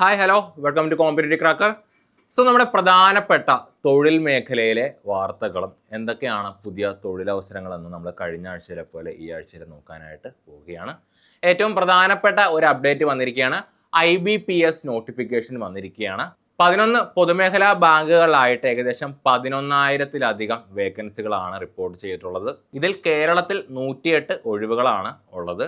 Hi hello welcome to competitive cracker. നമ്മുടെ പ്രധാനപ്പെട്ട തൊഴിൽ മേഖലയിലെ വാർത്തകളും എന്തൊക്കെയാണ് പുതിയ തൊഴിലവസരങ്ങളെന്ന് നമ്മൾ കഴിഞ്ഞ ആഴ്ചയിലെ പോലെ ഈ ആഴ്ചയിൽ നോക്കാനായിട്ട് പോവുകയാണ്. ഏറ്റവും പ്രധാനപ്പെട്ട ഒരു അപ്ഡേറ്റ് വന്നിരിക്കുകയാണ്. IBPS നോട്ടിഫിക്കേഷൻ വന്നിരിക്കുകയാണ്. 11 പൊതുമേഖലാ ബാങ്കുകളിലായിട്ട് ഏകദേശം 11,000-ലധികം വേക്കൻസികളാണ് റിപ്പോർട്ട് ചെയ്തിട്ടുള്ളത്. ഇതിൽ കേരളത്തിൽ 108 ഒഴിവുകളാണ് ഉള്ളത്.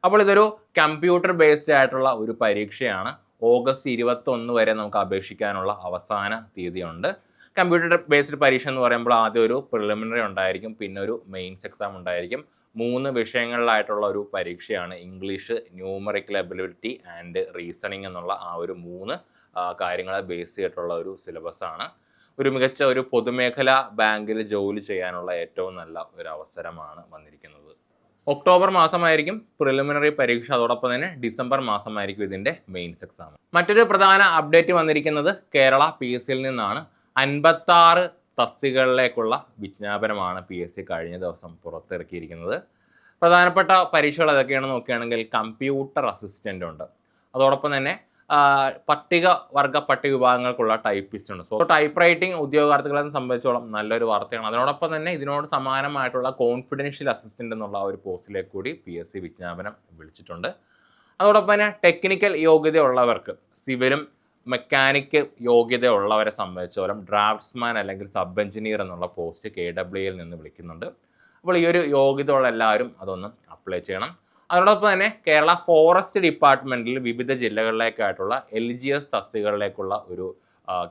അപ്പോൾ ഇതൊരു കമ്പ്യൂട്ടർ ബേസ്ഡ് ആയിട്ടുള്ള ഒരു പരീക്ഷയാണ്. ഓഗസ്റ്റ് 21 വരെ നമുക്ക് അപേക്ഷിക്കാനുള്ള അവസാന തീയതിയുണ്ട്. കമ്പ്യൂട്ടർ ബേസ്ഡ് പരീക്ഷ എന്ന് പറയുമ്പോൾ ആദ്യം ഒരു പ്രിലിമിനറി ഉണ്ടായിരിക്കും, പിന്നെ ഒരു മെയിൻസ് എക്സാം ഉണ്ടായിരിക്കും. 3 വിഷയങ്ങളിലായിട്ടുള്ള ഒരു പരീക്ഷയാണ്. English, numerical ability and reasoning എന്നുള്ള ആ ഒരു 3 കാര്യങ്ങളെ ബേസ് ചെയ്തിട്ടുള്ള ഒരു സിലബസാണ്. ഒരു മികച്ച ഒരു പൊതുമേഖലാ ബാങ്കിൽ ജോലി ചെയ്യാനുള്ള ഏറ്റവും നല്ല ഒരു അവസരമാണ് വന്നിരിക്കുന്നത്. ഒക്ടോബർ മാസമായിരിക്കും പ്രിലിമിനറി പരീക്ഷ, അതോടൊപ്പം തന്നെ ഡിസംബർ മാസമായിരിക്കും ഇതിൻ്റെ മെയിൻസ് എക്സാം. മറ്റൊരു പ്രധാന അപ്ഡേറ്റ് വന്നിരിക്കുന്നത് കേരള PSCയിൽ നിന്നാണ്. 56 തസ്തികകളിലേക്കുള്ള വിജ്ഞാപനമാണ് PSC കഴിഞ്ഞ ദിവസം പുറത്തിറക്കിയിരിക്കുന്നത്. പ്രധാനപ്പെട്ട പരീക്ഷകൾ ഏതൊക്കെയാണെന്ന് നോക്കുകയാണെങ്കിൽ കമ്പ്യൂട്ടർ അസിസ്റ്റൻ്റ് ഉണ്ട്, അതോടൊപ്പം തന്നെ പട്ടിക വിഭാഗങ്ങൾക്കുള്ള ടൈപ്പിസ്റ്റ് ഉണ്ട്. സോ ടൈപ്പ് റൈറ്റിംഗ് ഉദ്യോഗാർത്ഥികളെ സംബന്ധിച്ചോളം നല്ലൊരു വാർത്തയാണ്. അതിനോടൊപ്പം തന്നെ ഇതിനോട് സമാനമായിട്ടുള്ള കോൺഫിഡൻഷ്യൽ അസിസ്റ്റൻ്റ് എന്നുള്ള ഒരു പോസ്റ്റിലേക്ക് കൂടി PSC വിജ്ഞാപനം വിളിച്ചിട്ടുണ്ട്. അതോടൊപ്പം തന്നെ ടെക്നിക്കൽ യോഗ്യതയുള്ളവർക്ക്, സിവിലും മെക്കാനിക്ക് യോഗ്യതയുള്ളവരെ സംബന്ധിച്ചോളം ഡ്രാഫ്റ്റ്സ്മാൻ അല്ലെങ്കിൽ സബ് എഞ്ചിനീയർ എന്നുള്ള പോസ്റ്റ് KWയിൽ നിന്ന് വിളിക്കുന്നുണ്ട്. അപ്പോൾ ഈ ഒരു യോഗ്യതയുള്ള എല്ലാവരും അതൊന്ന് അപ്ലൈ ചെയ്യണം. അതോടൊപ്പം തന്നെ കേരള ഫോറസ്റ്റ് ഡിപ്പാർട്ട്മെൻറ്റിൽ വിവിധ ജില്ലകളിലേക്കായിട്ടുള്ള LGS തസ്തികകളിലേക്കുള്ള ഒരു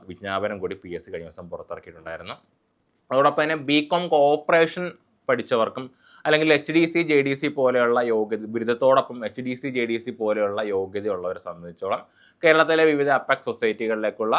വിജ്ഞാപനം കൂടി PSC കഴിഞ്ഞ ദിവസം പുറത്തിറക്കിയിട്ടുണ്ടായിരുന്നു. അതോടൊപ്പം തന്നെ BCom കോഓപ്പറേഷൻ പഠിച്ചവർക്കും അല്ലെങ്കിൽ HDC JDC പോലെയുള്ള ബിരുദത്തോടൊപ്പം HDC JDC പോലെയുള്ള യോഗ്യതയുള്ളവരെ സംബന്ധിച്ചോളം കേരളത്തിലെ വിവിധ അപ്പെക്സ് സൊസൈറ്റികളിലേക്കുള്ള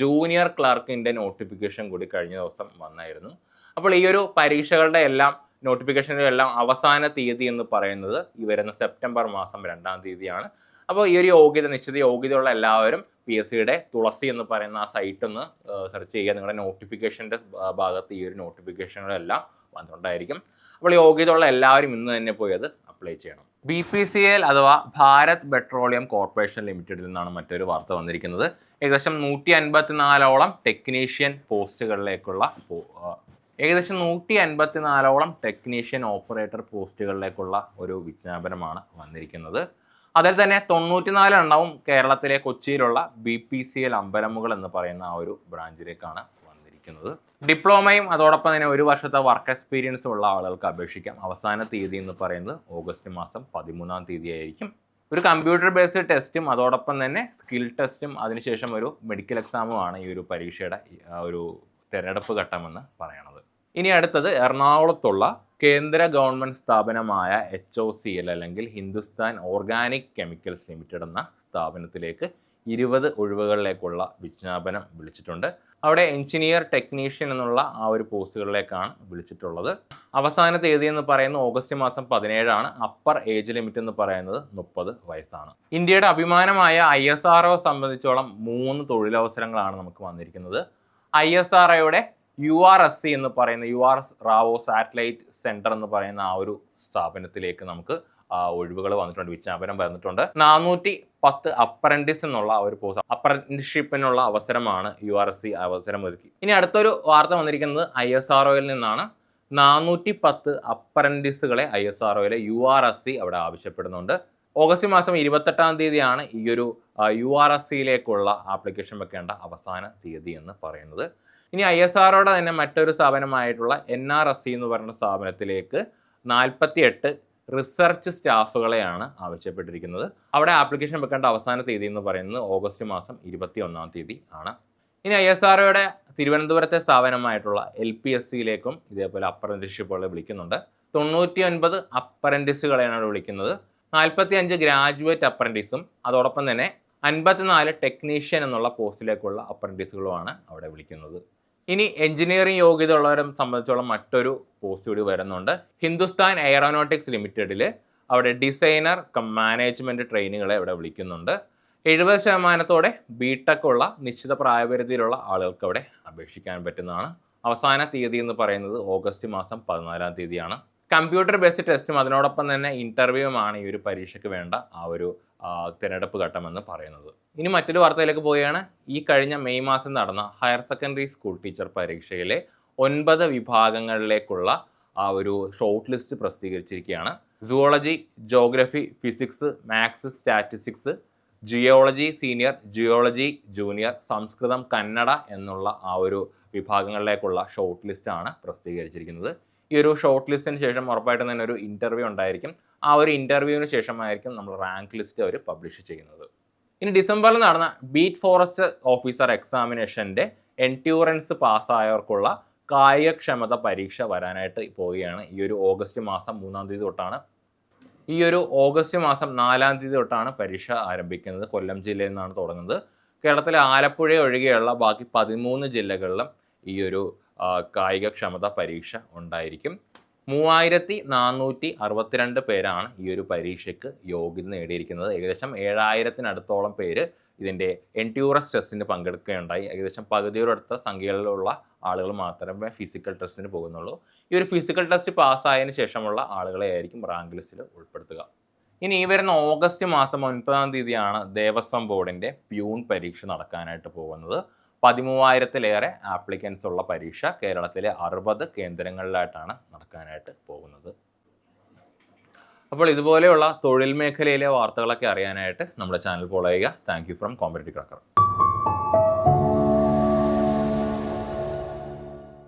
ജൂനിയർ ക്ലർക്കിൻ്റെ നോട്ടിഫിക്കേഷൻ കൂടി കഴിഞ്ഞ ദിവസം വന്നായിരുന്നു. അപ്പോൾ ഈ ഒരു പരീക്ഷകളുടെ എല്ലാം നോട്ടിഫിക്കേഷൻ്റെ എല്ലാം അവസാന തീയതി എന്ന് പറയുന്നത് ഈ വരുന്ന സെപ്റ്റംബർ മാസം 2-ാം തീയതിയാണ്. അപ്പോൾ ഈ ഒരു നിശ്ചിത യോഗ്യതയുള്ള എല്ലാവരും PSCയുടെ തുളസി എന്ന് പറയുന്ന ആ സൈറ്റ് ഒന്ന് സെർച്ച് ചെയ്യുക. നിങ്ങളുടെ നോട്ടിഫിക്കേഷൻ്റെ ഭാഗത്ത് ഈ ഒരു നോട്ടിഫിക്കേഷനുകളെല്ലാം വന്നിട്ടുണ്ടായിരിക്കും. അപ്പോൾ യോഗ്യതയുള്ള എല്ലാവരും ഇന്ന് തന്നെ പോയി അത് അപ്ലൈ ചെയ്യണം. BPCL അഥവാ ഭാരത് പെട്രോളിയം കോർപ്പറേഷൻ ലിമിറ്റഡിൽ നിന്നാണ് മറ്റൊരു വാർത്ത വന്നിരിക്കുന്നത്. ഏകദേശം 154ഓളം ടെക്നീഷ്യൻ പോസ്റ്റുകളിലേക്കുള്ള ഏകദേശം 154ഓളം ടെക്നീഷ്യൻ ഓപ്പറേറ്റർ പോസ്റ്റുകളിലേക്കുള്ള ഒരു വിജ്ഞാപനമാണ് വന്നിരിക്കുന്നത്. അതിൽ തന്നെ 94 എണ്ണവും കേരളത്തിലെ കൊച്ചിയിലുള്ള BPCL അമ്പലമുകൾ എന്ന് പറയുന്ന ആ ഒരു ബ്രാഞ്ചിലേക്കാണ് വന്നിരിക്കുന്നത്. ഡിപ്ലോമയും അതോടൊപ്പം തന്നെ 1 വർഷത്തെ വർക്ക് എക്സ്പീരിയൻസ് ഉള്ള ആളുകൾക്ക് അപേക്ഷിക്കാം. അവസാന തീയതി എന്ന് പറയുന്നത് ഓഗസ്റ്റ് മാസം 13-ാം തീയതി ആയിരിക്കും. ഒരു കമ്പ്യൂട്ടർ ബേസ്ഡ് ടെസ്റ്റും അതോടൊപ്പം തന്നെ സ്കിൽ ടെസ്റ്റും അതിനുശേഷം ഒരു മെഡിക്കൽ എക്സാമുമാണ് ഈ ഒരു പരീക്ഷയുടെ ഒരു തിരഞ്ഞെടുപ്പ് ഘട്ടമെന്ന് പറയണത്. ഇനി അടുത്തത് എറണാകുളത്തുള്ള കേന്ദ്ര ഗവൺമെൻറ് സ്ഥാപനമായ HOCL അല്ലെങ്കിൽ ഹിന്ദുസ്ഥാൻ ഓർഗാനിക് കെമിക്കൽസ് ലിമിറ്റഡ് എന്ന സ്ഥാപനത്തിലേക്ക് 20 ഒഴിവുകളിലേക്കുള്ള വിജ്ഞാപനം വിളിച്ചിട്ടുണ്ട്. അവിടെ എഞ്ചിനീയർ ടെക്നീഷ്യൻ എന്നുള്ള ആ ഒരു പോസ്റ്റുകളിലേക്കാണ് വിളിച്ചിട്ടുള്ളത്. അവസാന തീയതി എന്ന് പറയുന്നത് ഓഗസ്റ്റ് മാസം 17-ആണ്. അപ്പർ ഏജ് ലിമിറ്റ് എന്ന് പറയുന്നത് 30 വയസ്സാണ്. ഇന്ത്യയുടെ അഭിമാനമായ ISRO സംബന്ധിച്ചോളം 3 തൊഴിലവസരങ്ങളാണ് നമുക്ക് വന്നിരിക്കുന്നത്. ISROയുടെ URSC എന്ന് പറയുന്ന URS റാവോ സാറ്റലൈറ്റ് സെൻറ്റർ എന്ന് പറയുന്ന ആ ഒരു സ്ഥാപനത്തിലേക്ക് നമുക്ക് ഒഴിവുകൾ വന്നിട്ടുണ്ട്, വിജ്ഞാപനം വന്നിട്ടുണ്ട്. 410 അപ്രന്റീസ് എന്നുള്ള ഒരു പോസ്റ്റ്, അപ്രന്റീസ്ഷിപ്പിനുള്ള അവസരമാണ് URSC അവസരം ഒരുക്കി. ഇനി അടുത്തൊരു വാർത്ത വന്നിരിക്കുന്നത് ISROയിൽ നിന്നാണ്. 410 അപ്രന്റീസുകളെ ISROയിലെ URSC അവിടെ ആവശ്യപ്പെടുന്നുണ്ട്. ഓഗസ്റ്റ് മാസം 28-ാം തീയതിയാണ് ഈ ഒരു URSCയിലേക്കുള്ള ആപ്ലിക്കേഷൻ വെക്കേണ്ട അവസാന തീയതി എന്ന് പറയുന്നത്. ഇനി ISROയുടെ തന്നെ മറ്റൊരു സ്ഥാപനമായിട്ടുള്ള NRSC എന്ന് പറയുന്ന സ്ഥാപനത്തിലേക്ക് 48 റിസർച്ച് സ്റ്റാഫുകളെയാണ് ആവശ്യപ്പെട്ടിരിക്കുന്നത്. അവിടെ ആപ്ലിക്കേഷൻ വെക്കേണ്ട അവസാന തീയതി എന്ന് പറയുന്നത് ഓഗസ്റ്റ് മാസം 21-ാം തീയതി ആണ്. ഇനി ISROയുടെ തിരുവനന്തപുരത്തെ സ്ഥാപനമായിട്ടുള്ള LPSCയിലേക്കും ഇതേപോലെ അപ്രന്റീസ്ഷിപ്പുകളെ വിളിക്കുന്നുണ്ട്. 99 അപ്രന്റീസുകളെയാണ് അവിടെ വിളിക്കുന്നത്. 45 ഗ്രാജുവേറ്റ് അപ്രന്റീസും അതോടൊപ്പം തന്നെ 54 ടെക്നീഷ്യൻ എന്നുള്ള പോസ്റ്റിലേക്കുള്ള അപ്രന്റീസുകളുമാണ് അവിടെ വിളിക്കുന്നത്. ഇനി എഞ്ചിനീയറിംഗ് യോഗ്യത ഉള്ളവരെ സംബന്ധിച്ചോളം മറ്റൊരു പോസ്റ്റ് കൂടി വരുന്നുണ്ട്. ഹിന്ദുസ്ഥാൻ എയറോനോട്ടിക്സ് ലിമിറ്റഡിൽ അവിടെ ഡിസൈനർ മാനേജ്മെൻറ്റ് ട്രെയിനികളെ അവിടെ വിളിക്കുന്നുണ്ട്. 70% BTech ഉള്ള നിശ്ചിത പ്രായപരിധിയിലുള്ള ആളുകൾക്ക് അവിടെ അപേക്ഷിക്കാൻ പറ്റുന്നതാണ്. അവസാന തീയതി എന്ന് പറയുന്നത് ഓഗസ്റ്റ് മാസം 14-ാം തീയതിയാണ്. കമ്പ്യൂട്ടർ ബേസ്ഡ് ടെസ്റ്റും അതിനോടൊപ്പം തന്നെ ഇൻ്റർവ്യൂവുമാണ് ഈ ഒരു പരീക്ഷയ്ക്ക് വേണ്ട ആ ഒരു തിരഞ്ഞെടുപ്പ് ഘട്ടമെന്ന് പറയുന്നത്. ഇനി മറ്റൊരു വാർത്തയിലേക്ക് പോവുകയാണ്. ഈ കഴിഞ്ഞ മെയ് മാസം നടന്ന ഹയർ സെക്കൻഡറി സ്കൂൾ ടീച്ചർ പരീക്ഷയിലെ 9 വിഭാഗങ്ങളിലേക്കുള്ള ആ ഒരു ഷോർട്ട് ലിസ്റ്റ് പ്രസിദ്ധീകരിച്ചിരിക്കുകയാണ്. Zoology, geography, physics, maths, statistics, geology senior, geology junior, Samskritam, Kannada എന്നുള്ള ആ ഒരു വിഭാഗങ്ങളിലേക്കുള്ള ഷോർട്ട് ലിസ്റ്റാണ് പ്രസിദ്ധീകരിച്ചിരിക്കുന്നത്. ഈ ഒരു ഷോർട്ട് ലിസ്റ്റിന് ശേഷം ഉറപ്പായിട്ടും തന്നെ ഒരു ഇൻ്റർവ്യൂ ഉണ്ടായിരിക്കും. ആ ഒരു ഇൻ്റർവ്യൂവിന് ശേഷമായിരിക്കും നമ്മൾ റാങ്ക് ലിസ്റ്റ് അവർ പബ്ലിഷ് ചെയ്യുന്നത്. ഇനി ഡിസംബറിൽ നടന്ന ബീറ്റ് ഫോറസ്റ്റ് ഓഫീസർ എക്സാമിനേഷൻ്റെ എൻഡ്യൂറൻസ് പാസ്സായവർക്കുള്ള കായികക്ഷമത പരീക്ഷ വരാനായിട്ട് പോവുകയാണ്. ഈ ഒരു ഓഗസ്റ്റ് മാസം 3-ാം തീയതി തൊട്ടാണ്. ഈ ഒരു ഓഗസ്റ്റ് മാസം 4-ാം തീയതി തൊട്ടാണ് പരീക്ഷ ആരംഭിക്കുന്നത്. കൊല്ലം ജില്ലയിൽ നിന്നാണ് തുടങ്ങുന്നത്. കേരളത്തിലെ ആലപ്പുഴ ഒഴികെയുള്ള ബാക്കി 13 ജില്ലകളിലും ഈ ഒരു കായികക്ഷമത പരീക്ഷ ഉണ്ടായിരിക്കും. 3462 പേരാണ് ഈ ഒരു പരീക്ഷയ്ക്ക് യോഗ്യത നേടിയിരിക്കുന്നത്. ഏകദേശം 7000-നടുത്തോളം പേര് ഇതിൻ്റെ എൻഡ്യൂറൻസ് ടെസ്റ്റിന് പങ്കെടുക്കുകയുണ്ടായി. ഏകദേശം പകുതിയോടടുത്ത സംഖ്യയിലുള്ള ആളുകൾ മാത്രമേ ഫിസിക്കൽ ടെസ്റ്റിന് പോകുന്നുള്ളൂ. ഈ ഒരു ഫിസിക്കൽ ടെസ്റ്റ് പാസ്സായതിനു ശേഷമുള്ള ആളുകളെ ആയിരിക്കും റാങ്ക് ലിസ്റ്റിൽ ഉൾപ്പെടുത്തുക. ഇനി ഈ വരുന്ന ഓഗസ്റ്റ് മാസം 9-ാം തീയതിയാണ് ദേവസ്വം ബോർഡിൻ്റെ പ്യൂൺ പരീക്ഷ നടക്കാനായിട്ട് പോകുന്നത്. 13,000-ലേറെ ആപ്ലിക്കൻസ് ഉള്ള പരീക്ഷ കേരളത്തിലെ 60 കേന്ദ്രങ്ങളിലായിട്ടാണ് നടക്കാനായിട്ട് പോകുന്നത്. അപ്പോൾ ഇതുപോലെയുള്ള തൊഴിൽ മേഖലയിലെ വാർത്തകളൊക്കെ അറിയാനായിട്ട് നമ്മുടെ ചാനൽ ഫോളോ ചെയ്യുക. Thank you from competitive cracker.